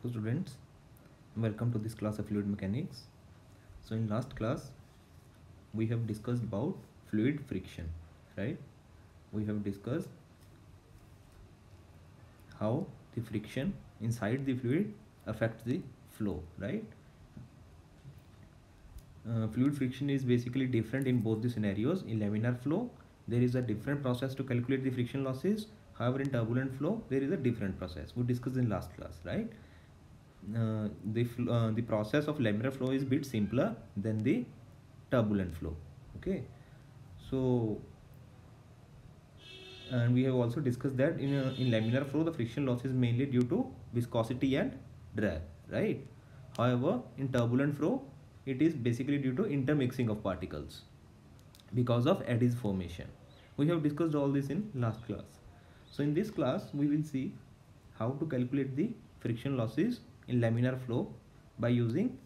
Hello students, welcome to this class of fluid mechanics. So in last class we have discussed about fluid friction, right? We have discussed how the friction inside the fluid affects the flow, right? Fluid friction is basically different in both the scenarios. In laminar flow there is a different process to calculate the friction losses. However, in turbulent flow there is a different process we discussed in last class, right? The process of laminar flow is bit simpler than the turbulent flow. Okay, so and we have also discussed that in laminar flow the friction loss is mainly due to viscosity and drag, right? However, in turbulent flow it is basically due to intermixing of particles because of eddies formation. We have discussed all this in last class. So in this class we will see how to calculate the friction losses in laminar flow by using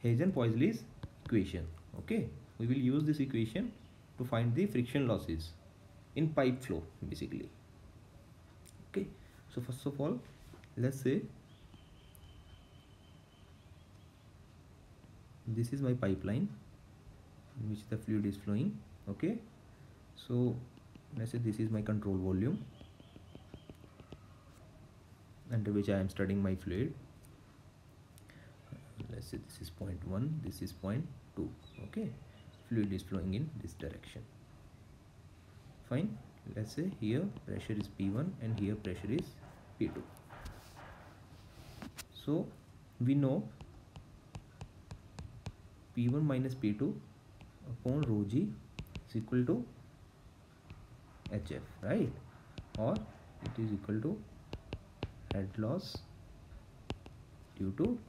Hazen-Poiseuille's equation. Okay, we will use this equation to find the friction losses in pipe flow basically. Okay, so first of all let's say this is my pipeline in which the fluid is flowing. Okay, so let's say this is my control volume under which I am studying my fluid. Let's say this is point 1, this is point 2. Okay, fluid is flowing in this direction. Fine, let's say here pressure is P1 and here pressure is P2. So we know P1 minus P2 upon rho g is equal to HF, right? Or it is equal to head loss due to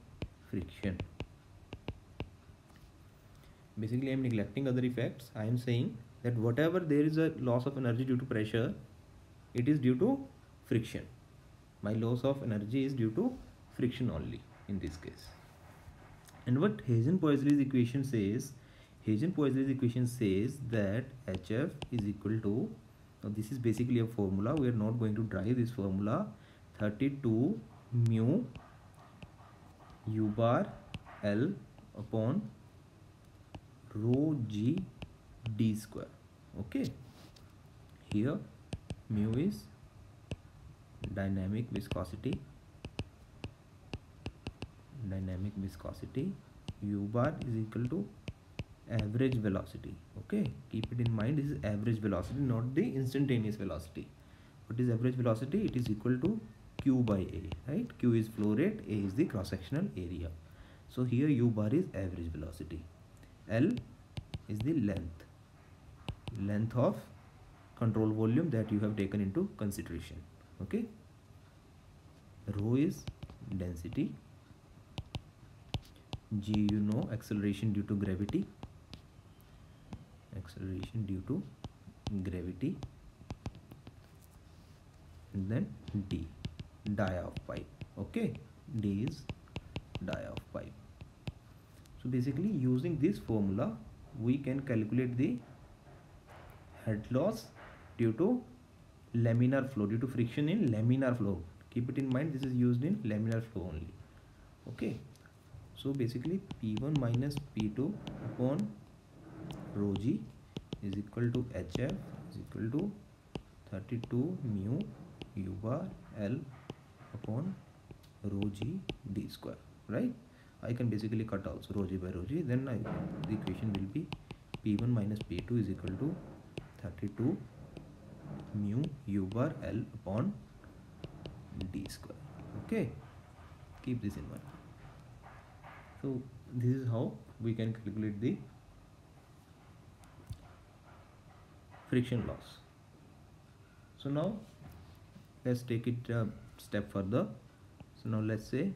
friction. Basically I am neglecting other effects. I am saying that whatever there is a loss of energy due to pressure, it is due to friction. My loss of energy is due to friction only in this case. And what Hazen-Poiseuille's equation says, Hazen-Poiseuille's equation says that HF is equal to, now this is basically a formula, we are not going to drive this formula, 32 mu u bar L upon rho g d square. Okay, here mu is dynamic viscosity, u bar is equal to average velocity. Okay, keep it in mind, this is average velocity, not the instantaneous velocity. What is average velocity? It is equal to q by a, right? Q is flow rate, a is the cross sectional area. So here u bar is average velocity, L is the length of control volume that you have taken into consideration. Okay, rho is density, g you know acceleration due to gravity, and then d, dia of pipe. Okay, d is dia of pipe. So basically using this formula we can calculate the head loss due to laminar flow, due to friction in laminar flow. Keep it in mind, this is used in laminar flow only. Okay, so basically P1 minus P2 upon rho g is equal to HF is equal to 32 mu u bar L upon rho g d square, right? I can basically cut also rho g by rho g, then the equation will be P1 minus P2 is equal to 32 mu u bar L upon d square. Okay, keep this in mind. So this is how we can calculate the friction loss. So now let's take it a step further. So now let's say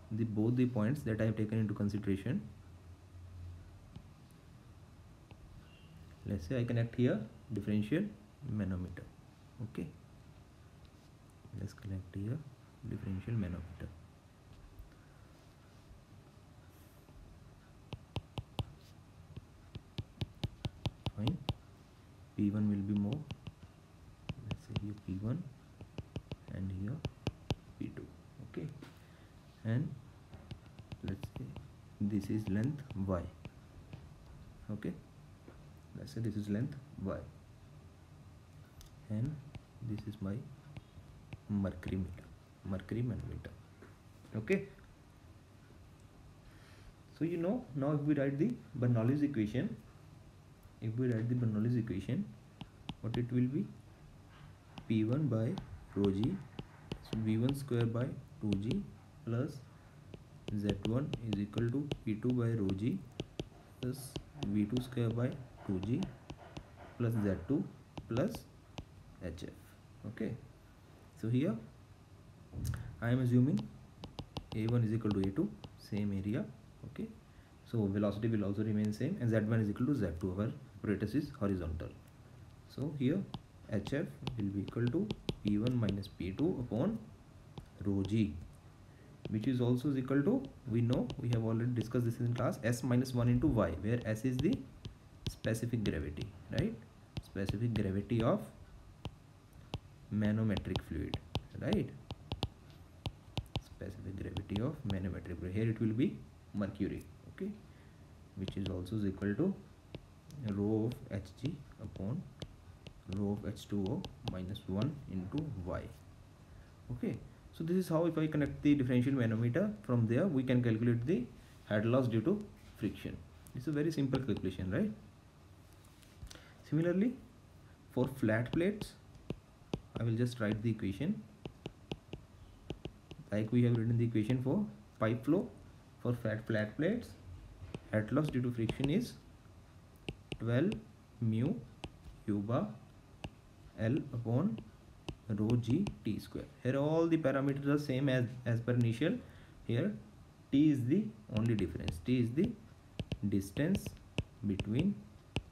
both the points that I have taken into consideration. Let's say I connect here differential manometer. Okay, let's connect here differential manometer. Fine, P1 will be more, let's say here P1 and here P2. Okay, and let's say this is length y. Okay, let's say this is length y, and this is my mercury manometer. Okay, so now if we write the Bernoulli's equation, what it will be? P1 by rho g, so V1 square by 2g plus Z1 is equal to P2 by rho g plus V2 square by 2g plus Z2 plus HF. Okay, so here I am assuming A1 is equal to A2, same area. Okay, so velocity will also remain same, and Z1 is equal to Z2. Our apparatus is horizontal, so here HF will be equal to P1 minus P2 upon rho g, which is also is equal to, we know, we have already discussed this in class, S minus 1 into Y, where S is the specific gravity, right? Specific gravity of manometric fluid, right? Specific gravity of manometric fluid. Here it will be mercury, okay, which is also is equal to rho of Hg upon rho of H2O minus 1 into Y. Okay, so this is how, if I connect the differential manometer, from there we can calculate the head loss due to friction. It's a very simple calculation, right? Similarly, for flat plates, I will just write the equation like we have written the equation for pipe flow. For flat plates, head loss due to friction is 12 mu u bar L upon rho g t square. Here all the parameters are same as per initial. Here t is the only difference. T is the distance between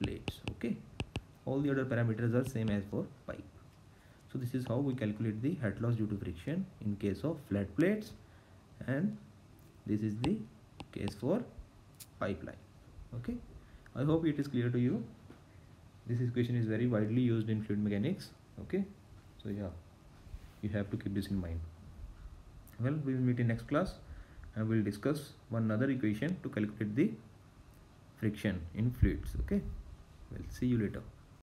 plates. Okay, all the other parameters are same as for pipe. So this is how we calculate the head loss due to friction in case of flat plates, and this is the case for pipeline. Okay, I hope it is clear to you. This equation is very widely used in fluid mechanics. Okay, so yeah, you have to keep this in mind. Well, we will meet in next class and we will discuss one other equation to calculate the friction in fluids. Okay, well, see you later.